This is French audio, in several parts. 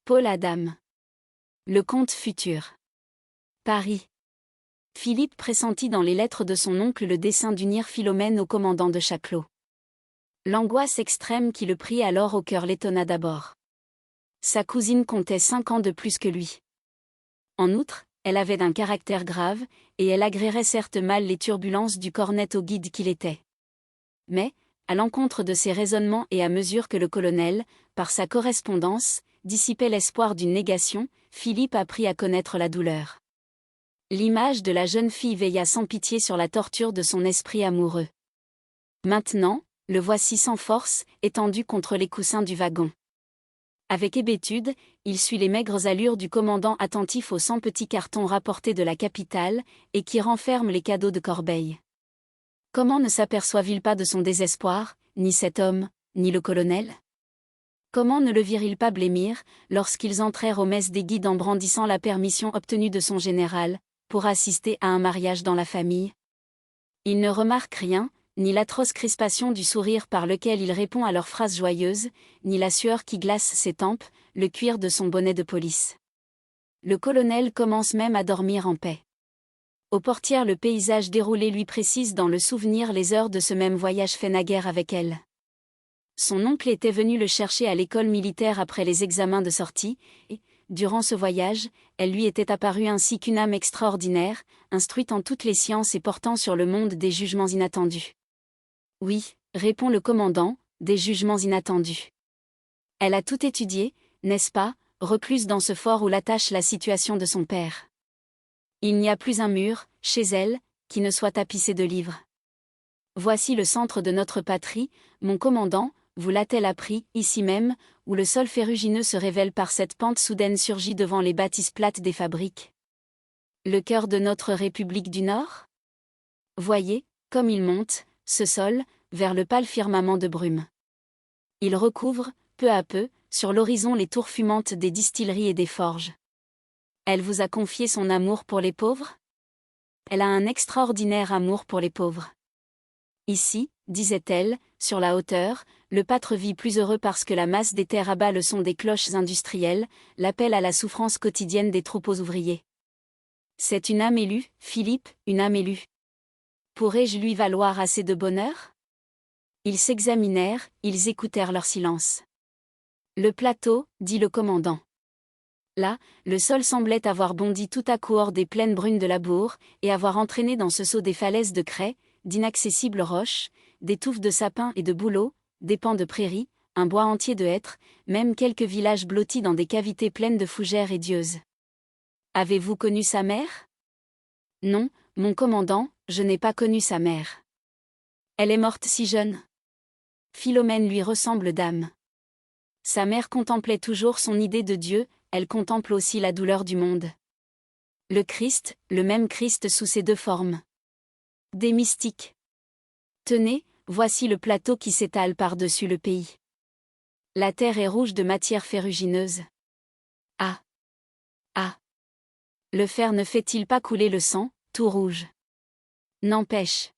Paul Adam. Le conte futur. Paris. Philippe pressentit dans les lettres de son oncle le dessein d'unir Philomène au commandant de Châtelot. L'angoisse extrême qui le prit alors au cœur l'étonna d'abord. Sa cousine comptait 5 ans de plus que lui. En outre, elle avait d'un caractère grave, et elle agréerait certes mal les turbulences du cornet au guide qu'il était. Mais, à l'encontre de ses raisonnements et à mesure que le colonel, par sa correspondance, dissipait l'espoir d'une négation, Philippe apprit à connaître la douleur. L'image de la jeune fille veilla sans pitié sur la torture de son esprit amoureux. Maintenant, le voici sans force, étendu contre les coussins du wagon. Avec hébétude, il suit les maigres allures du commandant attentif aux 100 petits cartons rapportés de la capitale, et qui renferment les cadeaux de Corbeil. Comment ne s'aperçoit-il pas de son désespoir, ni cet homme, ni le colonel? Comment ne le virent-ils pas blêmir, lorsqu'ils entrèrent aux messes des guides en brandissant la permission obtenue de son général, pour assister à un mariage dans la famille? Ils ne remarquent rien, ni l'atroce crispation du sourire par lequel il répond à leurs phrases joyeuses, ni la sueur qui glace ses tempes, le cuir de son bonnet de police. Le colonel commence même à dormir en paix. Aux portières le paysage déroulé lui précise dans le souvenir les heures de ce même voyage fait naguère avec elle. Son oncle était venu le chercher à l'école militaire après les examens de sortie, et, durant ce voyage, elle lui était apparue ainsi qu'une âme extraordinaire, instruite en toutes les sciences et portant sur le monde des jugements inattendus. Oui, répond le commandant, des jugements inattendus. Elle a tout étudié, n'est-ce pas, recluse dans ce fort où l'attache la situation de son père. Il n'y a plus un mur, chez elle, qui ne soit tapissé de livres. Voici le centre de notre patrie, mon commandant, vous l'a-t-elle appris, ici même, où le sol ferrugineux se révèle par cette pente soudaine surgie devant les bâtisses plates des fabriques. Le cœur de notre République du Nord? Voyez, comme il monte, ce sol, vers le pâle firmament de brume. Il recouvre, peu à peu, sur l'horizon les tours fumantes des distilleries et des forges. Elle vous a confié son amour pour les pauvres? Elle a un extraordinaire amour pour les pauvres. Ici, disait-elle, sur la hauteur, le pâtre vit plus heureux parce que la masse des terres abat le son des cloches industrielles, l'appel à la souffrance quotidienne des troupeaux ouvriers. C'est une âme élue, Philippe, une âme élue. Pourrais-je lui valoir assez de bonheur? Ils s'examinèrent, ils écoutèrent leur silence. Le plateau, dit le commandant. Là, le sol semblait avoir bondi tout à coup hors des plaines brunes de la Bourre, et avoir entraîné dans ce saut des falaises de craie, d'inaccessibles roches, des touffes de sapins et de bouleaux, des pans de prairies, un bois entier de hêtres, même quelques villages blottis dans des cavités pleines de fougères et d'yeuses. Avez-vous connu sa mère? Non, mon commandant, je n'ai pas connu sa mère. Elle est morte si jeune. Philomène lui ressemble d'âme. Sa mère contemplait toujours son idée de Dieu, elle contemple aussi la douleur du monde. Le Christ, le même Christ sous ses deux formes. Des mystiques. Tenez, voici le plateau qui s'étale par-dessus le pays. La terre est rouge de matière ferrugineuse. Ah! Ah! Le fer ne fait-il pas couler le sang, tout rouge? N'empêche.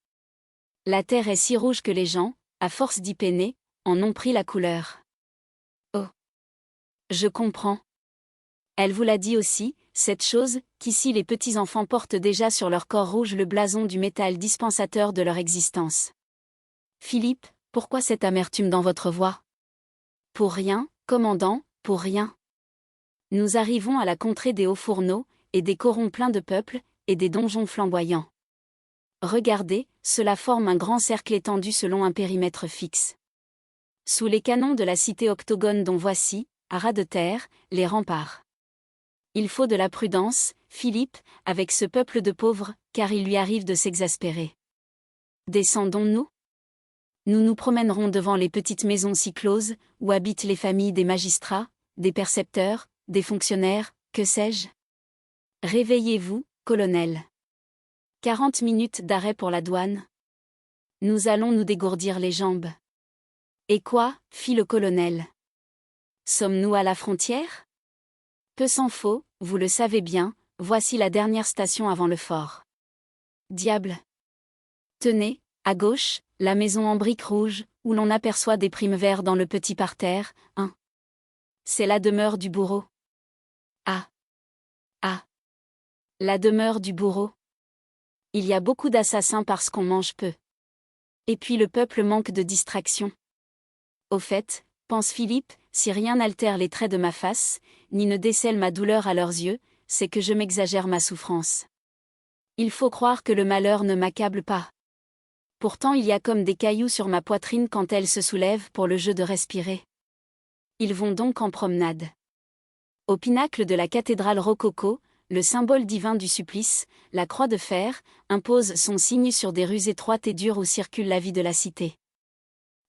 La terre est si rouge que les gens, à force d'y peiner, en ont pris la couleur. Oh! Je comprends. Elle vous l'a dit aussi, cette chose, qu'ici les petits-enfants portent déjà sur leur corps rouge le blason du métal dispensateur de leur existence. Philippe, pourquoi cette amertume dans votre voix? Pour rien, commandant, pour rien. Nous arrivons à la contrée des hauts fourneaux, et des corons pleins de peuple, et des donjons flamboyants. Regardez, cela forme un grand cercle étendu selon un périmètre fixe. Sous les canons de la cité octogone dont voici, à ras de terre, les remparts. Il faut de la prudence, Philippe, avec ce peuple de pauvres, car il lui arrive de s'exaspérer. Descendons-nous? Nous nous promènerons devant les petites maisons si closes, où habitent les familles des magistrats, des percepteurs, des fonctionnaires, que sais-je? Réveillez-vous, colonel. 40 minutes d'arrêt pour la douane. Nous allons nous dégourdir les jambes. Et quoi, fit le colonel. Sommes-nous à la frontière? Peu s'en faut, vous le savez bien, voici la dernière station avant le fort. Diable! Tenez, à gauche, la maison en briques rouges, où l'on aperçoit des primes verts dans le petit parterre, hein. C'est la demeure du bourreau. Ah! Ah! La demeure du bourreau. Il y a beaucoup d'assassins parce qu'on mange peu. Et puis le peuple manque de distraction. Au fait, pense Philippe, si rien n'altère les traits de ma face, ni ne décèle ma douleur à leurs yeux, c'est que je m'exagère ma souffrance. Il faut croire que le malheur ne m'accable pas. Pourtant il y a comme des cailloux sur ma poitrine quand elle se soulève pour le jeu de respirer. Ils vont donc en promenade. Au pinacle de la cathédrale rococo, le symbole divin du supplice, la croix de fer, impose son signe sur des rues étroites et dures où circule la vie de la cité.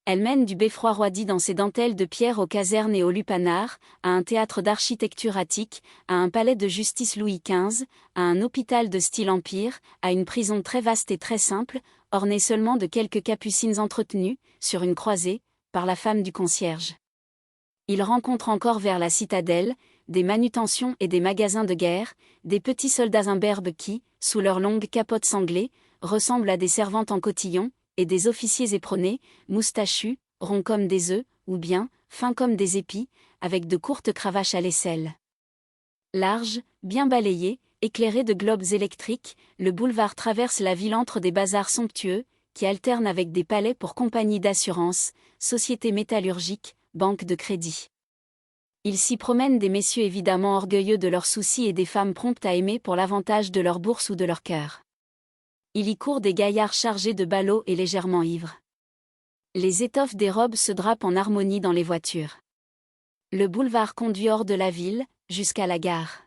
Elle mène du beffroi roidi dans ses dentelles de pierre aux casernes et aux lupanars, à un théâtre d'architecture attique, à un palais de justice Louis XV, à un hôpital de style empire, à une prison très vaste et très simple, ornée seulement de quelques capucines entretenues, sur une croisée, par la femme du concierge. Il rencontre encore vers la citadelle, des manutentions et des magasins de guerre, des petits soldats imberbes qui, sous leurs longues capotes sanglées, ressemblent à des servantes en cotillon, et des officiers éperonnés, moustachus, ronds comme des œufs, ou bien, fins comme des épis, avec de courtes cravaches à l'aisselle. Large, bien balayé, éclairé de globes électriques, le boulevard traverse la ville entre des bazars somptueux, qui alternent avec des palais pour compagnies d'assurance, sociétés métallurgiques, banques de crédit. Il s'y promène des messieurs évidemment orgueilleux de leurs soucis et des femmes promptes à aimer pour l'avantage de leur bourse ou de leur cœur. Il y court des gaillards chargés de ballots et légèrement ivres. Les étoffes des robes se drapent en harmonie dans les voitures. Le boulevard conduit hors de la ville, jusqu'à la gare.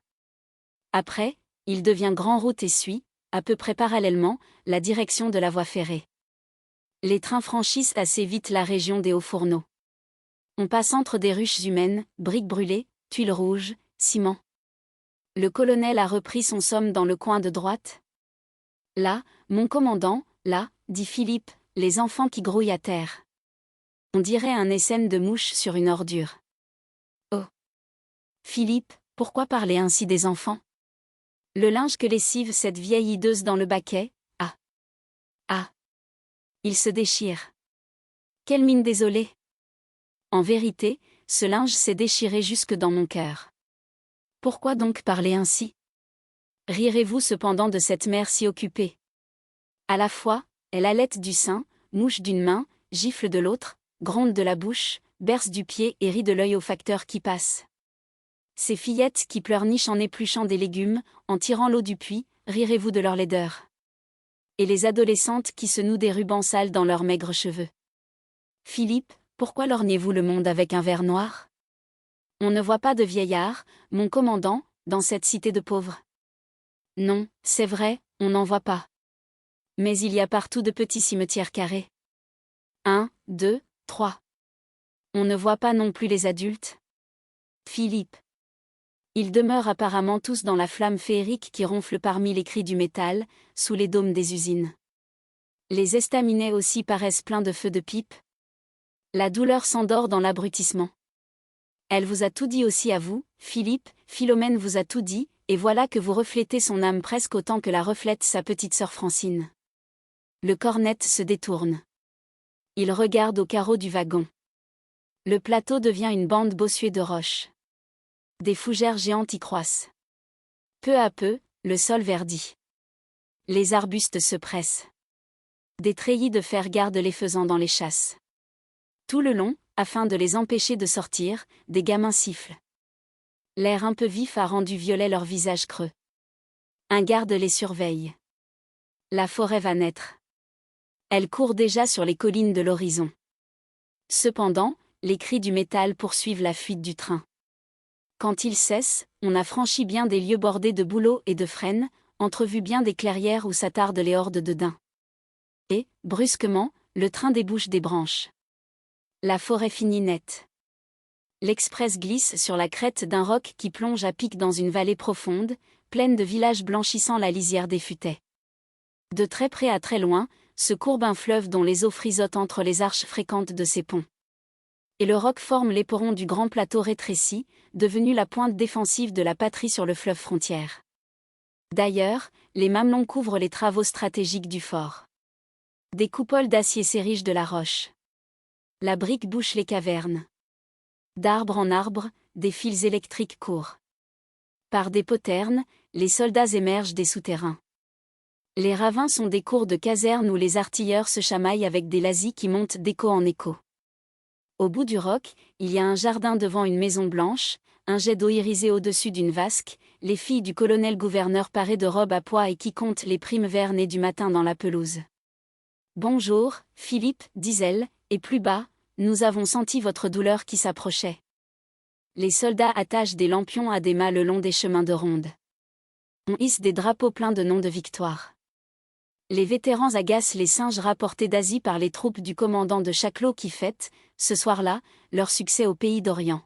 Après, il devient grand route et suit, à peu près parallèlement, la direction de la voie ferrée. Les trains franchissent assez vite la région des Hauts-Fourneaux. On passe entre des ruches humaines, briques brûlées, tuiles rouges, ciment. Le colonel a repris son somme dans le coin de droite. Là, mon commandant, là, dit Philippe, les enfants qui grouillent à terre. On dirait un essaim de mouches sur une ordure. Oh! Philippe, pourquoi parler ainsi des enfants? Le linge que lessive cette vieille hideuse dans le baquet, ah! Ah! Il se déchire. Quelle mine désolée! En vérité, ce linge s'est déchiré jusque dans mon cœur. Pourquoi donc parler ainsi? Rirez-vous cependant de cette mère si occupée? À la fois, elle allaite du sein, mouche d'une main, gifle de l'autre, gronde de la bouche, berce du pied et rit de l'œil au facteur qui passe. Ces fillettes qui pleurnichent en épluchant des légumes, en tirant l'eau du puits, rirez-vous de leur laideur? Et les adolescentes qui se nouent des rubans sales dans leurs maigres cheveux? Philippe, pourquoi lorgnez-vous le monde avec un verre noir? On ne voit pas de vieillards, mon commandant, dans cette cité de pauvres. Non, c'est vrai, on n'en voit pas. Mais il y a partout de petits cimetières carrés. 1, 2, 3. On ne voit pas non plus les adultes. Philippe. Ils demeurent apparemment tous dans la flamme féerique qui ronfle parmi les cris du métal, sous les dômes des usines. Les estaminets aussi paraissent pleins de feux de pipe. La douleur s'endort dans l'abrutissement. Elle vous a tout dit aussi à vous, Philippe, Philomène vous a tout dit, et voilà que vous reflétez son âme presque autant que la reflète sa petite sœur Francine. Le cornet se détourne. Il regarde au carreau du wagon. Le plateau devient une bande bossuée de roches. Des fougères géantes y croissent. Peu à peu, le sol verdit. Les arbustes se pressent. Des treillis de fer gardent les faisans dans les chasses. Tout le long, afin de les empêcher de sortir, des gamins sifflent. L'air un peu vif a rendu violet leurs visages creux. Un garde les surveille. La forêt va naître. Elle court déjà sur les collines de l'horizon. Cependant, les cris du métal poursuivent la fuite du train. Quand il cesse, on a franchi bien des lieux bordés de bouleaux et de frênes, entrevu bien des clairières où s'attardent les hordes de daims. Et, brusquement, le train débouche des branches. La forêt finit nette. L'express glisse sur la crête d'un roc qui plonge à pic dans une vallée profonde, pleine de villages blanchissant la lisière des futaies. De très près à très loin, se courbe un fleuve dont les eaux frisottent entre les arches fréquentes de ses ponts. Et le roc forme l'éperon du grand plateau rétréci, devenu la pointe défensive de la patrie sur le fleuve frontière. D'ailleurs, les mamelons couvrent les travaux stratégiques du fort. Des coupoles d'acier s'érigent de la roche. La brique bouche les cavernes. D'arbre en arbre, des fils électriques courent. Par des poternes, les soldats émergent des souterrains. Les ravins sont des cours de caserne où les artilleurs se chamaillent avec des lazis qui montent d'écho en écho. Au bout du roc, il y a un jardin devant une maison blanche, un jet d'eau irisé au-dessus d'une vasque, les filles du colonel-gouverneur parées de robes à pois et qui comptent les primes verts nées du matin dans la pelouse. « Bonjour, Philippe, disent-elles, et plus bas, nous avons senti votre douleur qui s'approchait. » Les soldats attachent des lampions à des mâts le long des chemins de ronde. On hisse des drapeaux pleins de noms de victoire. Les vétérans agacent les singes rapportés d'Asie par les troupes du commandant de Chaclot qui fêtent, ce soir-là, leur succès au pays d'Orient.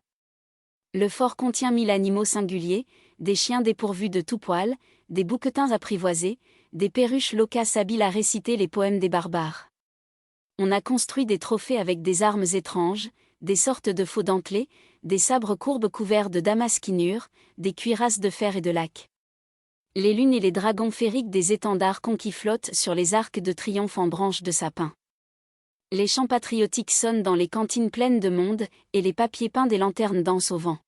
Le fort contient 1000 animaux singuliers, des chiens dépourvus de tout poil, des bouquetins apprivoisés, des perruches loquaces habiles à réciter les poèmes des barbares. On a construit des trophées avec des armes étranges, des sortes de faux dentelés, des sabres courbes couverts de damasquinures, des cuirasses de fer et de lac. Les lunes et les dragons féeriques des étendards conquis flottent sur les arcs de triomphe en branches de sapin. Les chants patriotiques sonnent dans les cantines pleines de monde, et les papiers peints des lanternes dansent au vent.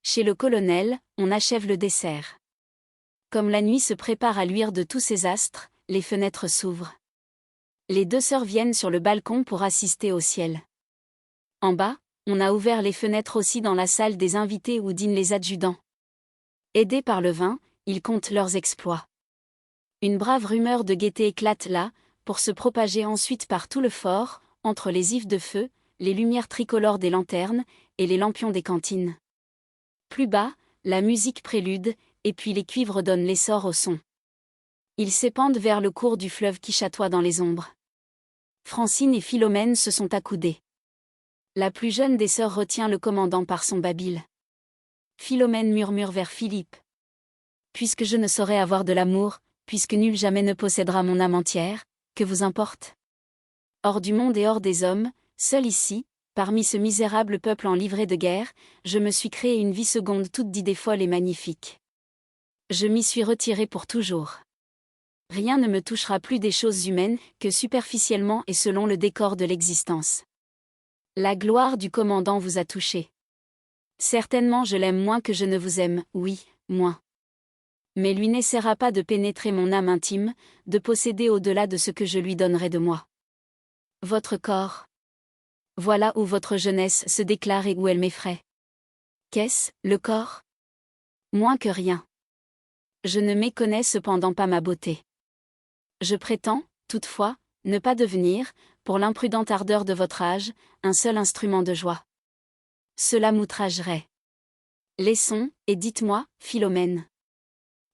Chez le colonel, on achève le dessert. Comme la nuit se prépare à luire de tous ses astres, les fenêtres s'ouvrent. Les deux sœurs viennent sur le balcon pour assister au ciel. En bas, on a ouvert les fenêtres aussi dans la salle des invités où dînent les adjudants. Aidés par le vin, ils comptent leurs exploits. Une brave rumeur de gaieté éclate là, pour se propager ensuite par tout le fort, entre les ifs de feu, les lumières tricolores des lanternes, et les lampions des cantines. Plus bas, la musique prélude, et puis les cuivres donnent l'essor au son. Ils s'épandent vers le cours du fleuve qui chatoie dans les ombres. Francine et Philomène se sont accoudées. La plus jeune des sœurs retient le commandant par son babil. Philomène murmure vers Philippe. « Puisque je ne saurais avoir de l'amour, puisque nul jamais ne possédera mon âme entière, que vous importe ? Hors du monde et hors des hommes, seul ici, parmi ce misérable peuple en livrée de guerre, je me suis créé une vie seconde toute d'idées folles et magnifiques. Je m'y suis retiré pour toujours. Rien ne me touchera plus des choses humaines que superficiellement et selon le décor de l'existence. La gloire du commandant vous a touché. Certainement je l'aime moins que je ne vous aime, oui, moins. Mais lui n'essaiera pas de pénétrer mon âme intime, de posséder au-delà de ce que je lui donnerai de moi. Votre corps. Voilà où votre jeunesse se déclare et où elle m'effraie. Qu'est-ce, le corps ? Moins que rien. Je ne méconnais cependant pas ma beauté. Je prétends, toutefois, ne pas devenir, pour l'imprudente ardeur de votre âge, un seul instrument de joie. Cela m'outragerait. Laissons, et dites-moi, Philomène.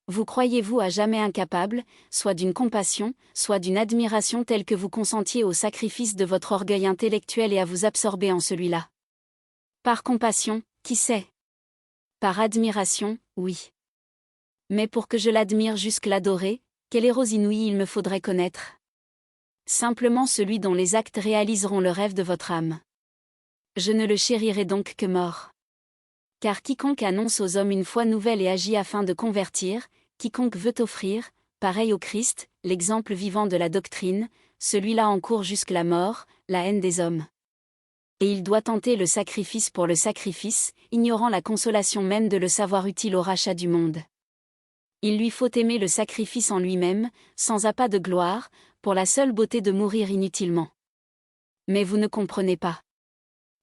Vous croyez-vous à jamais incapable, soit d'une compassion, soit d'une admiration telle que vous consentiez au sacrifice de votre orgueil intellectuel et à vous absorber en celui-là ? Par compassion, qui sait ? Par admiration, oui. Mais pour que je l'admire jusque l'adorer, quel héros inouï il me faudrait connaître ? Simplement celui dont les actes réaliseront le rêve de votre âme. Je ne le chérirai donc que mort. Car quiconque annonce aux hommes une foi nouvelle et agit afin de convertir, quiconque veut offrir, pareil au Christ, l'exemple vivant de la doctrine, celui-là encourt jusque la mort, la haine des hommes. Et il doit tenter le sacrifice pour le sacrifice, ignorant la consolation même de le savoir utile au rachat du monde. Il lui faut aimer le sacrifice en lui-même, sans appât de gloire, pour la seule beauté de mourir inutilement. Mais vous ne comprenez pas.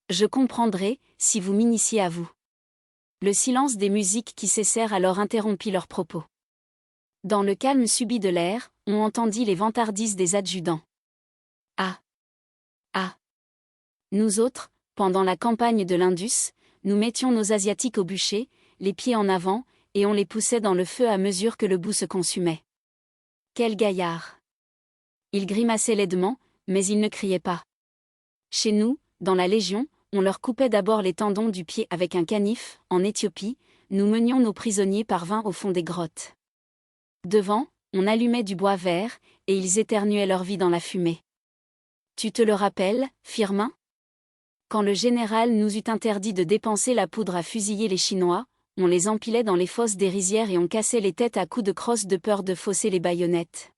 Je comprendrai, si vous m'initiez à vous. Le silence des musiques qui cessèrent alors interrompit leurs propos. Dans le calme subit de l'air, on entendit les vantardises des adjudants. Ah! Ah! Nous autres, pendant la campagne de l'Indus, nous mettions nos Asiatiques au bûcher, les pieds en avant, et on les poussait dans le feu à mesure que le bout se consumait. Quel gaillard! Ils grimaçaient laidement, mais ils ne criaient pas. Chez nous, dans la Légion, on leur coupait d'abord les tendons du pied avec un canif, en Éthiopie, nous menions nos prisonniers par 20 au fond des grottes. Devant, on allumait du bois vert, et ils éternuaient leur vie dans la fumée. Tu te le rappelles, Firmin ? Quand le général nous eut interdit de dépenser la poudre à fusiller les Chinois, on les empilait dans les fosses des rizières et on cassait les têtes à coups de crosse de peur de fausser les baïonnettes.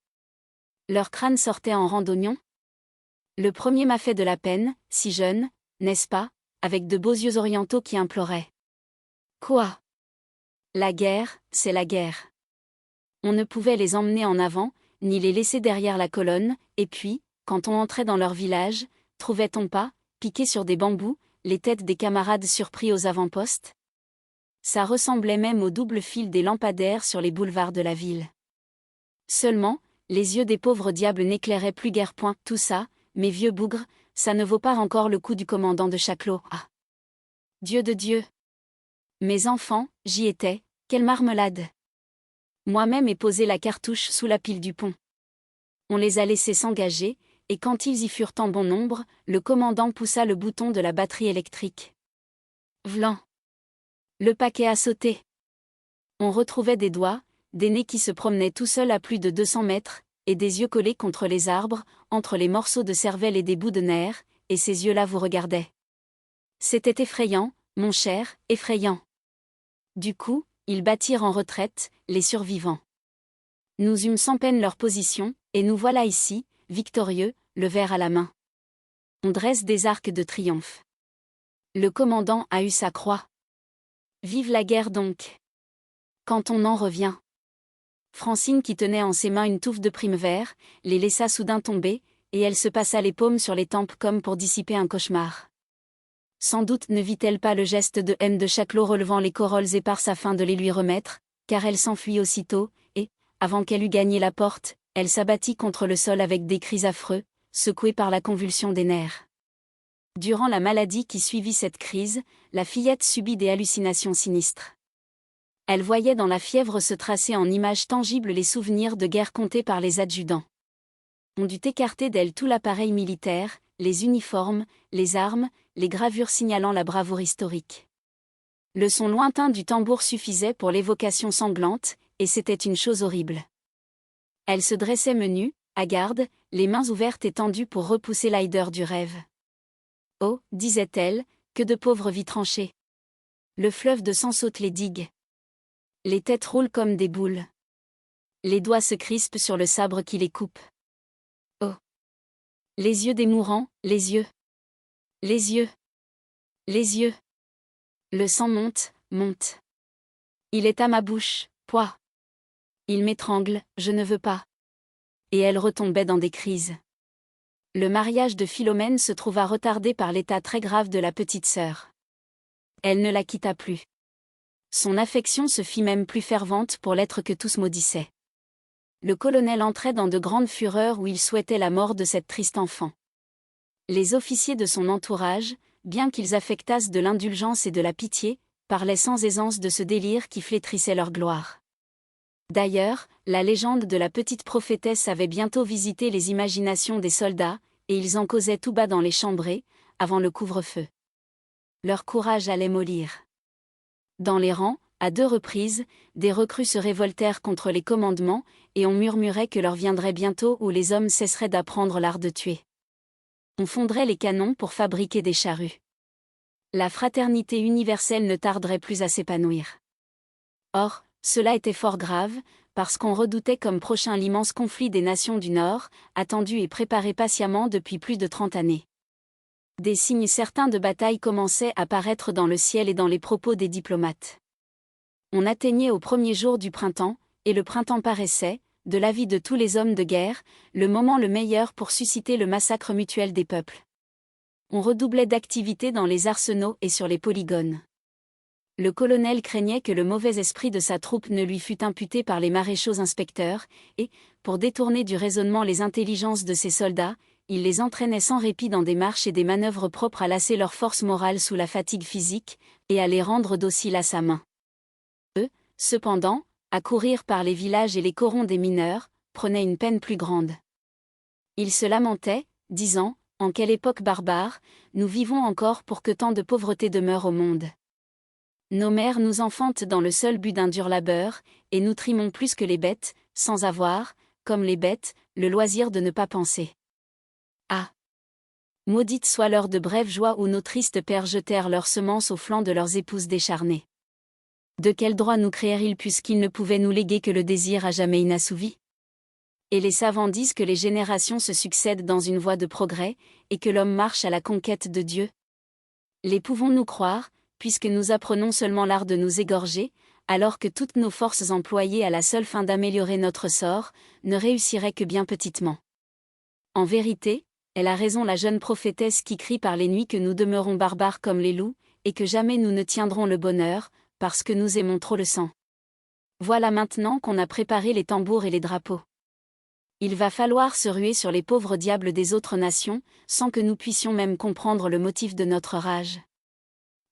Leurs crânes sortaient en randonnion. Le premier m'a fait de la peine, si jeune, n'est-ce pas, avec de beaux yeux orientaux qui imploraient. Quoi ? La guerre, c'est la guerre. On ne pouvait les emmener en avant, ni les laisser derrière la colonne, et puis, quand on entrait dans leur village, trouvait-on pas, piqués sur des bambous, les têtes des camarades surpris aux avant-postes? Ça ressemblait même au double fil des lampadaires sur les boulevards de la ville. Seulement, les yeux des pauvres diables n'éclairaient plus guère point. Tout ça, mes vieux bougres, ça ne vaut pas encore le coup du commandant de Chaclot. Ah! Dieu de Dieu! Mes enfants, j'y étais, quelle marmelade! Moi-même ai posé la cartouche sous la pile du pont. On les a laissés s'engager, et quand ils y furent en bon nombre, le commandant poussa le bouton de la batterie électrique. Vlan! Le paquet a sauté. On retrouvait des doigts, des nez qui se promenaient tout seuls à plus de 200 mètres, et des yeux collés contre les arbres, entre les morceaux de cervelle et des bouts de nerfs, et ces yeux-là vous regardaient. C'était effrayant, mon cher, effrayant. Du coup, ils battirent en retraite, les survivants. Nous eûmes sans peine leur position, et nous voilà ici, victorieux, le verre à la main. On dresse des arcs de triomphe. Le commandant a eu sa croix. Vive la guerre donc! Quand on en revient. Francine, qui tenait en ses mains une touffe de prime-vert, les laissa soudain tomber, et elle se passa les paumes sur les tempes comme pour dissiper un cauchemar. Sans doute ne vit-elle pas le geste de haine de Chaclot relevant les corolles éparses afin de les lui remettre, car elle s'enfuit aussitôt, et, avant qu'elle eût gagné la porte, elle s'abattit contre le sol avec des cris affreux, secouée par la convulsion des nerfs. Durant la maladie qui suivit cette crise, la fillette subit des hallucinations sinistres. Elle voyait dans la fièvre se tracer en images tangibles les souvenirs de guerre contés par les adjudants. On dut écarter d'elle tout l'appareil militaire, les uniformes, les armes, les gravures signalant la bravoure historique. Le son lointain du tambour suffisait pour l'évocation sanglante, et c'était une chose horrible. Elle se dressait menue, à garde, les mains ouvertes et tendues pour repousser l'hideur du rêve. Oh, disait-elle, que de pauvres vies tranchées. Le fleuve de sang saute les digues. Les têtes roulent comme des boules. Les doigts se crispent sur le sabre qui les coupe. Oh! Les yeux des mourants, les yeux. Les yeux. Les yeux. Le sang monte, monte. Il est à ma bouche, poids. Il m'étrangle, je ne veux pas. Et elle retombait dans des crises. Le mariage de Philomène se trouva retardé par l'état très grave de la petite sœur. Elle ne la quitta plus. Son affection se fit même plus fervente pour l'être que tous maudissaient. Le colonel entrait dans de grandes fureurs où il souhaitait la mort de cette triste enfant. Les officiers de son entourage, bien qu'ils affectassent de l'indulgence et de la pitié, parlaient sans aisance de ce délire qui flétrissait leur gloire. D'ailleurs, la légende de la petite prophétesse avait bientôt visité les imaginations des soldats, et ils en causaient tout bas dans les chambrées, avant le couvre-feu. Leur courage allait mollir. Dans les rangs, à 2 reprises, des recrues se révoltèrent contre les commandements, et on murmurait que l'heure viendrait bientôt où les hommes cesseraient d'apprendre l'art de tuer. On fondrait les canons pour fabriquer des charrues. La fraternité universelle ne tarderait plus à s'épanouir. Or, cela était fort grave, parce qu'on redoutait comme prochain l'immense conflit des nations du Nord, attendu et préparé patiemment depuis plus de 30 années. Des signes certains de bataille commençaient à paraître dans le ciel et dans les propos des diplomates. On atteignait au premier jour du printemps, et le printemps paraissait, de l'avis de tous les hommes de guerre, le moment le meilleur pour susciter le massacre mutuel des peuples. On redoublait d'activité dans les arsenaux et sur les polygones. Le colonel craignait que le mauvais esprit de sa troupe ne lui fût imputé par les maréchaux inspecteurs, et, pour détourner du raisonnement les intelligences de ses soldats, il les entraînait sans répit dans des marches et des manœuvres propres à lasser leur force morale sous la fatigue physique, et à les rendre dociles à sa main. Eux, cependant, à courir par les villages et les corons des mineurs, prenaient une peine plus grande. Ils se lamentaient, disant, « En quelle époque barbare, nous vivons encore pour que tant de pauvreté demeure au monde. Nos mères nous enfantent dans le seul but d'un dur labeur, et nous trimons plus que les bêtes, sans avoir, comme les bêtes, le loisir de ne pas penser. Ah! Maudite soit l'heure de brève joie où nos tristes pères jetèrent leurs semences aux flancs de leurs épouses décharnées. De quel droit nous créèrent-ils puisqu'ils ne pouvaient nous léguer que le désir à jamais inassouvi? Et les savants disent que les générations se succèdent dans une voie de progrès, et que l'homme marche à la conquête de Dieu. Les pouvons-nous croire, puisque nous apprenons seulement l'art de nous égorger, alors que toutes nos forces employées à la seule fin d'améliorer notre sort, ne réussiraient que bien petitement. En vérité, elle a raison la jeune prophétesse qui crie par les nuits que nous demeurons barbares comme les loups, et que jamais nous ne tiendrons le bonheur, parce que nous aimons trop le sang. Voilà maintenant qu'on a préparé les tambours et les drapeaux. Il va falloir se ruer sur les pauvres diables des autres nations, sans que nous puissions même comprendre le motif de notre rage.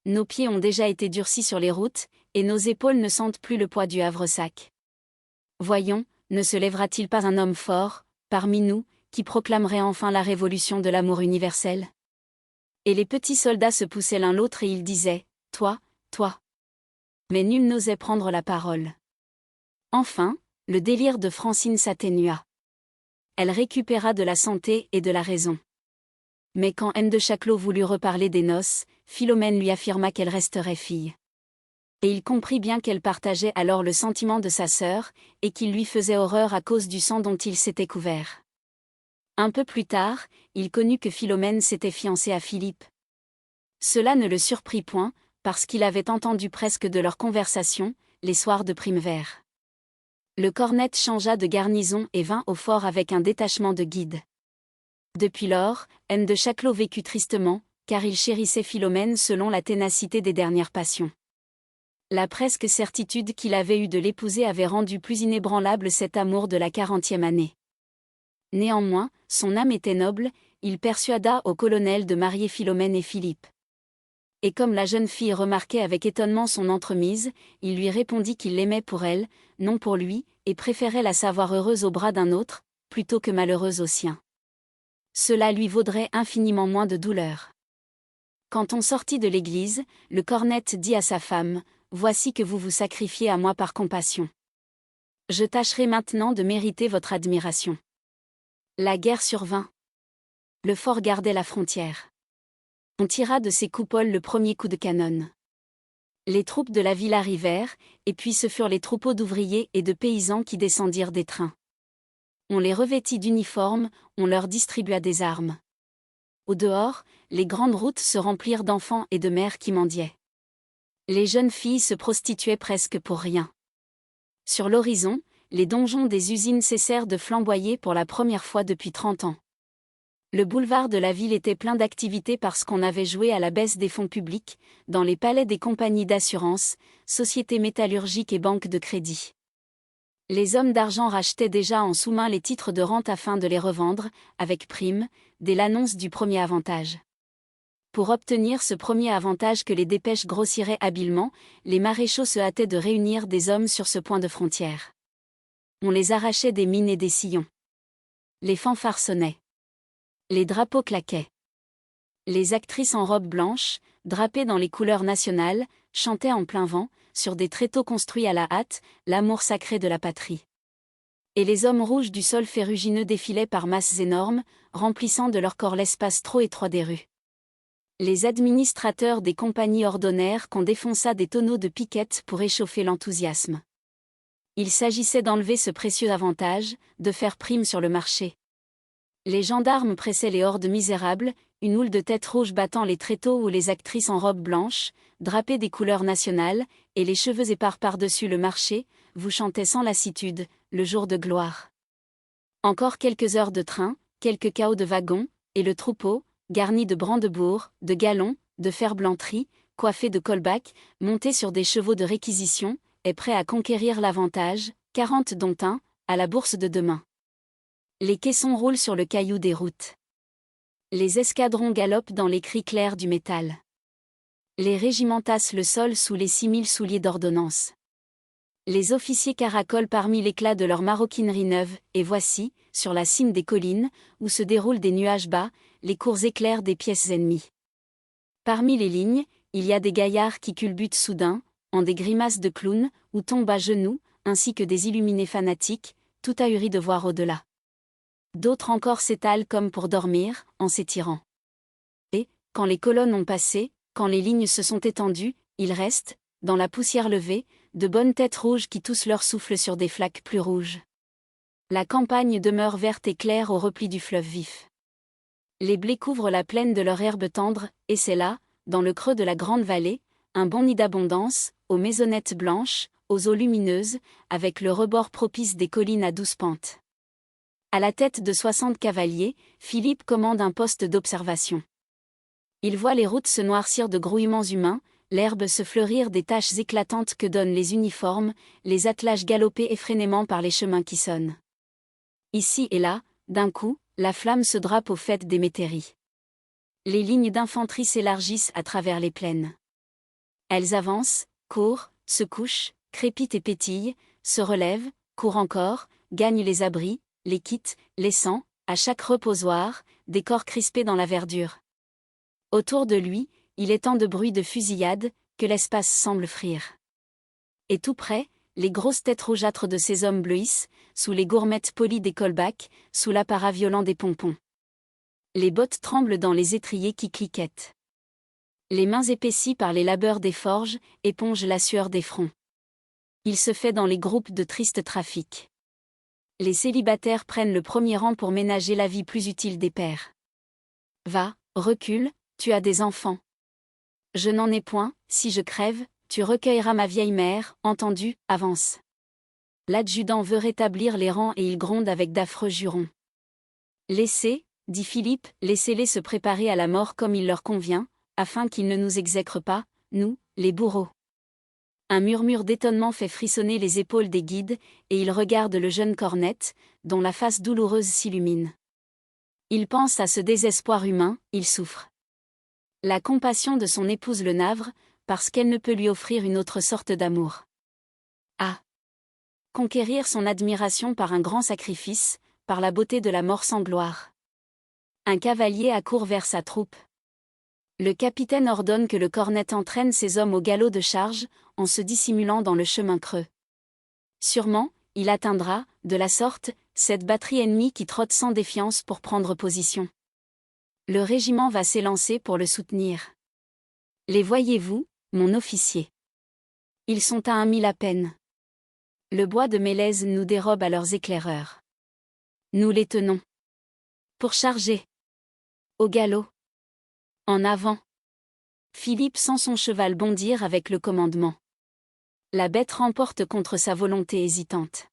Nos pieds ont déjà été durcis sur les routes, et nos épaules ne sentent plus le poids du havresac. Voyons, ne se lèvera-t-il pas un homme fort, parmi nous, qui proclamerait enfin la révolution de l'amour universel? Et les petits soldats se poussaient l'un l'autre et ils disaient « Toi, toi ». Mais nul n'osait prendre la parole. Enfin, le délire de Francine s'atténua. Elle récupéra de la santé et de la raison. Mais quand M. de Chaclot voulut reparler des noces, Philomène lui affirma qu'elle resterait fille. Et il comprit bien qu'elle partageait alors le sentiment de sa sœur, et qu'il lui faisait horreur à cause du sang dont il s'était couvert. Un peu plus tard, il connut que Philomène s'était fiancée à Philippe. Cela ne le surprit point, parce qu'il avait entendu presque de leur conversation, les soirs de Primevère. Le cornette changea de garnison et vint au fort avec un détachement de guides. Depuis lors, M. de Chaclot vécut tristement, car il chérissait Philomène selon la ténacité des dernières passions. La presque certitude qu'il avait eue de l'épouser avait rendu plus inébranlable cet amour de la 40e année. Néanmoins, son âme était noble, il persuada au colonel de marier Philomène et Philippe. Et comme la jeune fille remarquait avec étonnement son entremise, il lui répondit qu'il l'aimait pour elle, non pour lui, et préférait la savoir heureuse au bras d'un autre, plutôt que malheureuse au sien. Cela lui vaudrait infiniment moins de douleur. Quand on sortit de l'église, le cornette dit à sa femme, « Voici que vous vous sacrifiez à moi par compassion. Je tâcherai maintenant de mériter votre admiration. » La guerre survint. Le fort gardait la frontière. On tira de ses coupoles le premier coup de canon. Les troupes de la ville arrivèrent, et puis ce furent les troupeaux d'ouvriers et de paysans qui descendirent des trains. On les revêtit d'uniformes, on leur distribua des armes. Au dehors, les grandes routes se remplirent d'enfants et de mères qui mendiaient. Les jeunes filles se prostituaient presque pour rien. Sur l'horizon, les donjons des usines cessèrent de flamboyer pour la première fois depuis 30 ans. Le boulevard de la ville était plein d'activités parce qu'on avait joué à la baisse des fonds publics, dans les palais des compagnies d'assurance, sociétés métallurgiques et banques de crédit. Les hommes d'argent rachetaient déjà en sous-main les titres de rente afin de les revendre, avec prime, dès l'annonce du premier avantage. Pour obtenir ce premier avantage que les dépêches grossiraient habilement, les maréchaux se hâtaient de réunir des hommes sur ce point de frontière. On les arrachait des mines et des sillons. Les fanfares sonnaient. Les drapeaux claquaient. Les actrices en robe blanche, drapées dans les couleurs nationales, chantaient en plein vent, sur des tréteaux construits à la hâte, l'amour sacré de la patrie. Et les hommes rouges du sol ferrugineux défilaient par masses énormes, remplissant de leur corps l'espace trop étroit des rues. Les administrateurs des compagnies ordonnèrent qu'on défonçât des tonneaux de piquettes pour échauffer l'enthousiasme. Il s'agissait d'enlever ce précieux avantage, de faire prime sur le marché. Les gendarmes pressaient les hordes misérables, une houle de têtes rouges battant les tréteaux ou les actrices en robe blanche, drapées des couleurs nationales, et les cheveux épars par-dessus le marché, vous chantaient sans lassitude, le jour de gloire. Encore quelques heures de train, quelques cahots de wagons, et le troupeau, garni de brandebourgs, de galons, de ferblanteries, coiffé de colbacks, monté sur des chevaux de réquisition, est prêt à conquérir l'avantage, 40 dont un, à la bourse de demain. Les caissons roulent sur le caillou des routes. Les escadrons galopent dans les cris clairs du métal. Les régiments tassent le sol sous les 6000 souliers d'ordonnance. Les officiers caracolent parmi l'éclat de leur maroquinerie neuve, et voici, sur la cime des collines, où se déroulent des nuages bas, les cours éclairs des pièces ennemies. Parmi les lignes, il y a des gaillards qui culbutent soudain, en des grimaces de clowns, ou tombent à genoux, ainsi que des illuminés fanatiques, tout ahuris de voir au-delà. D'autres encore s'étalent comme pour dormir, en s'étirant. Et, quand les colonnes ont passé, quand les lignes se sont étendues, il reste, dans la poussière levée, de bonnes têtes rouges qui toussent leur souffle sur des flaques plus rouges. La campagne demeure verte et claire au repli du fleuve vif. Les blés couvrent la plaine de leur herbe tendre, et c'est là, dans le creux de la grande vallée, un bon nid d'abondance, aux maisonnettes blanches, aux eaux lumineuses, avec le rebord propice des collines à 12 pentes. À la tête de 60 cavaliers, Philippe commande un poste d'observation. Il voit les routes se noircir de grouillements humains, l'herbe se fleurir des taches éclatantes que donnent les uniformes, les attelages galoper effrénément par les chemins qui sonnent. Ici et là, d'un coup, la flamme se drape au faîte des métairies. Les lignes d'infanterie s'élargissent à travers les plaines. Elles avancent, courent, se couchent, crépitent et pétillent, se relèvent, courent encore, gagnent les abris, les quittent, laissant, à chaque reposoir, des corps crispés dans la verdure. Autour de lui, il étend de bruits de fusillade, que l'espace semble frire. Et tout près, les grosses têtes rougeâtres de ces hommes bleuissent, sous les gourmettes polies des colbacks, sous l'apparat violent des pompons. Les bottes tremblent dans les étriers qui cliquettent. Les mains épaissies par les labeurs des forges épongent la sueur des fronts. Il se fait dans les groupes de tristes trafics. Les célibataires prennent le premier rang pour ménager la vie plus utile des pères. Va, recule, tu as des enfants. Je n'en ai point, si je crève, tu recueilleras ma vieille mère, entendu, avance. L'adjudant veut rétablir les rangs et il gronde avec d'affreux jurons. Laissez, dit Philippe, laissez-les se préparer à la mort comme il leur convient, afin qu'ils ne nous exècrent pas, nous, les bourreaux. Un murmure d'étonnement fait frissonner les épaules des guides, et ils regardent le jeune cornette, dont la face douloureuse s'illumine. Il pense à ce désespoir humain, il souffre. La compassion de son épouse le navre, parce qu'elle ne peut lui offrir une autre sorte d'amour. Ah! Conquérir son admiration par un grand sacrifice, par la beauté de la mort sans gloire. Un cavalier accourt vers sa troupe. Le capitaine ordonne que le cornette entraîne ses hommes au galop de charge, en se dissimulant dans le chemin creux. Sûrement, il atteindra, de la sorte, cette batterie ennemie qui trotte sans défiance pour prendre position. Le régiment va s'élancer pour le soutenir. Les voyez-vous, mon officier? Ils sont à 1000 à peine. Le bois de mélèze nous dérobe à leurs éclaireurs. Nous les tenons. Pour charger. Au galop. En avant. Philippe sent son cheval bondir avec le commandement. La bête remporte contre sa volonté hésitante.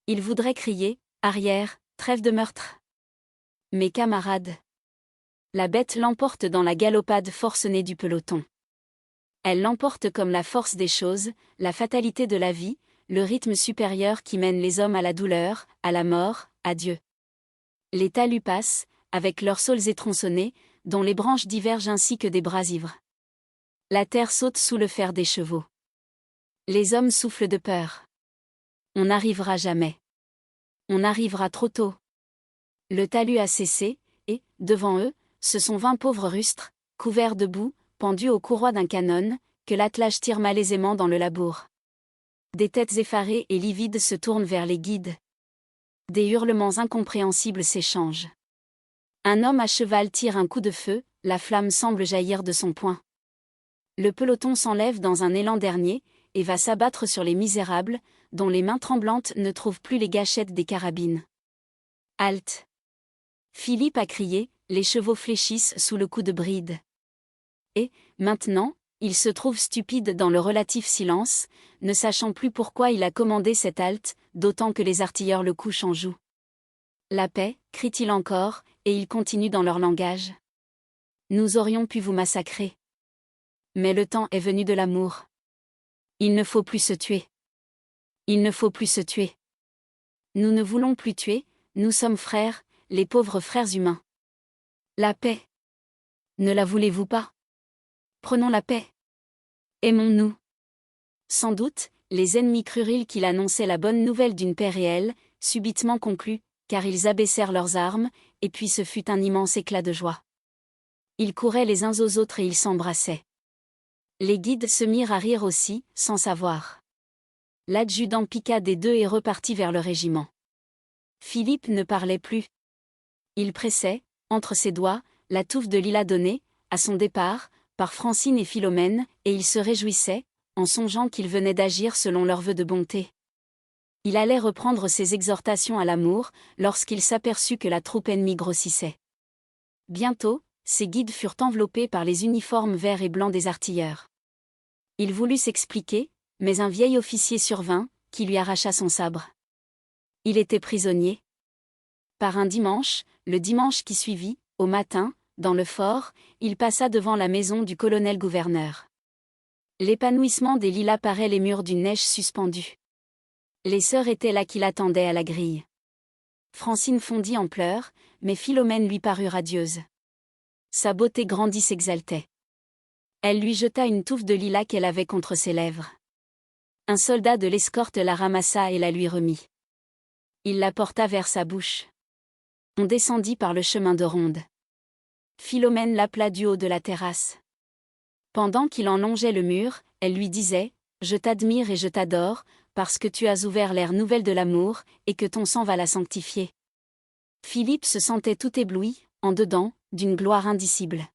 Il voudrait crier, arrière, trêve de meurtre. Mes camarades. La bête l'emporte dans la galopade forcenée du peloton. Elle l'emporte comme la force des choses, la fatalité de la vie, le rythme supérieur qui mène les hommes à la douleur, à la mort, à Dieu. Les talus passent, avec leurs saules étronçonnés, dont les branches divergent ainsi que des bras ivres. La terre saute sous le fer des chevaux. Les hommes soufflent de peur. On n'arrivera jamais. On arrivera trop tôt. Le talus a cessé, et, devant eux, ce sont 20 pauvres rustres, couverts de boue, pendus aux courroies d'un canon, que l'attelage tire malaisément dans le labour. Des têtes effarées et livides se tournent vers les guides. Des hurlements incompréhensibles s'échangent. Un homme à cheval tire un coup de feu, la flamme semble jaillir de son poing. Le peloton s'enlève dans un élan dernier, et va s'abattre sur les misérables, dont les mains tremblantes ne trouvent plus les gâchettes des carabines. Halte! Philippe a crié, les chevaux fléchissent sous le coup de bride. Et, maintenant, il se trouve stupide dans le relatif silence, ne sachant plus pourquoi il a commandé cette halte, d'autant que les artilleurs le couchent en joue. La paix, crie-t-il encore, et il continue dans leur langage. Nous aurions pu vous massacrer. Mais le temps est venu de l'amour. Il ne faut plus se tuer. Il ne faut plus se tuer. Nous ne voulons plus tuer, nous sommes frères, les pauvres frères humains. La paix. Ne la voulez-vous pas? Prenons la paix. Aimons-nous. Sans doute, les ennemis crurent qu'il annonçait la bonne nouvelle d'une paix réelle, subitement conclue, car ils abaissèrent leurs armes, et puis ce fut un immense éclat de joie. Ils couraient les uns aux autres et ils s'embrassaient. Les guides se mirent à rire aussi, sans savoir. L'adjudant piqua des deux et repartit vers le régiment. Philippe ne parlait plus. Il pressait, entre ses doigts, la touffe de lilas donnée, à son départ, par Francine et Philomène, et il se réjouissait, en songeant qu'il venait d'agir selon leur vœu de bonté. Il allait reprendre ses exhortations à l'amour, lorsqu'il s'aperçut que la troupe ennemie grossissait. Bientôt, ses guides furent enveloppés par les uniformes verts et blancs des artilleurs. Il voulut s'expliquer, Mais un vieil officier survint, qui lui arracha son sabre. Il était prisonnier. Par un dimanche, le dimanche qui suivit, au matin, dans le fort, il passa devant la maison du colonel-gouverneur. L'épanouissement des lilas parait les murs d'une neige suspendue. Les sœurs étaient là qui l'attendaient à la grille. Francine fondit en pleurs, mais Philomène lui parut radieuse. Sa beauté grandie s'exaltait. Elle lui jeta une touffe de lilas qu'elle avait contre ses lèvres. Un soldat de l'escorte la ramassa et la lui remit. Il la porta vers sa bouche. On descendit par le chemin de ronde. Philomène l'appela du haut de la terrasse. Pendant qu'il en longeait le mur, elle lui disait « Je t'admire et je t'adore, parce que tu as ouvert l'ère nouvelle de l'amour, et que ton sang va la sanctifier. » Philippe se sentait tout ébloui, en dedans, d'une gloire indicible.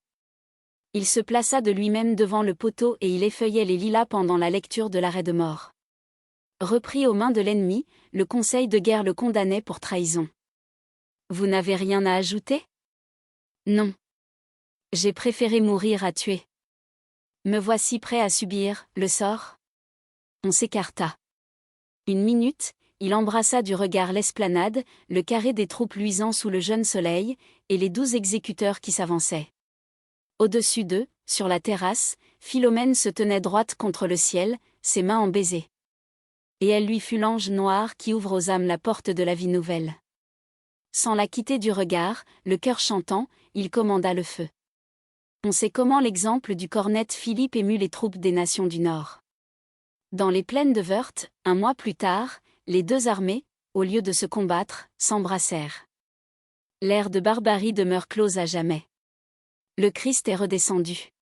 Il se plaça de lui-même devant le poteau et il effeuillait les lilas pendant la lecture de l'arrêt de mort. Repris aux mains de l'ennemi, le conseil de guerre le condamnait pour trahison. « Vous n'avez rien à ajouter ? » ?»« Non. J'ai préféré mourir à tuer. Me voici prêt à subir le sort. » On s'écarta. Une minute, il embrassa du regard l'esplanade, le carré des troupes luisant sous le jeune soleil, et les 12 exécuteurs qui s'avançaient. Au-dessus d'eux, sur la terrasse, Philomène se tenait droite contre le ciel, ses mains en baisers. Et elle lui fut l'ange noir qui ouvre aux âmes la porte de la vie nouvelle. Sans la quitter du regard, le cœur chantant, il commanda le feu. On sait comment l'exemple du cornette Philippe émut les troupes des nations du Nord. Dans les plaines de Wörth, un mois plus tard, les deux armées, au lieu de se combattre, s'embrassèrent. L'ère de barbarie demeure close à jamais. Le Christ est redescendu.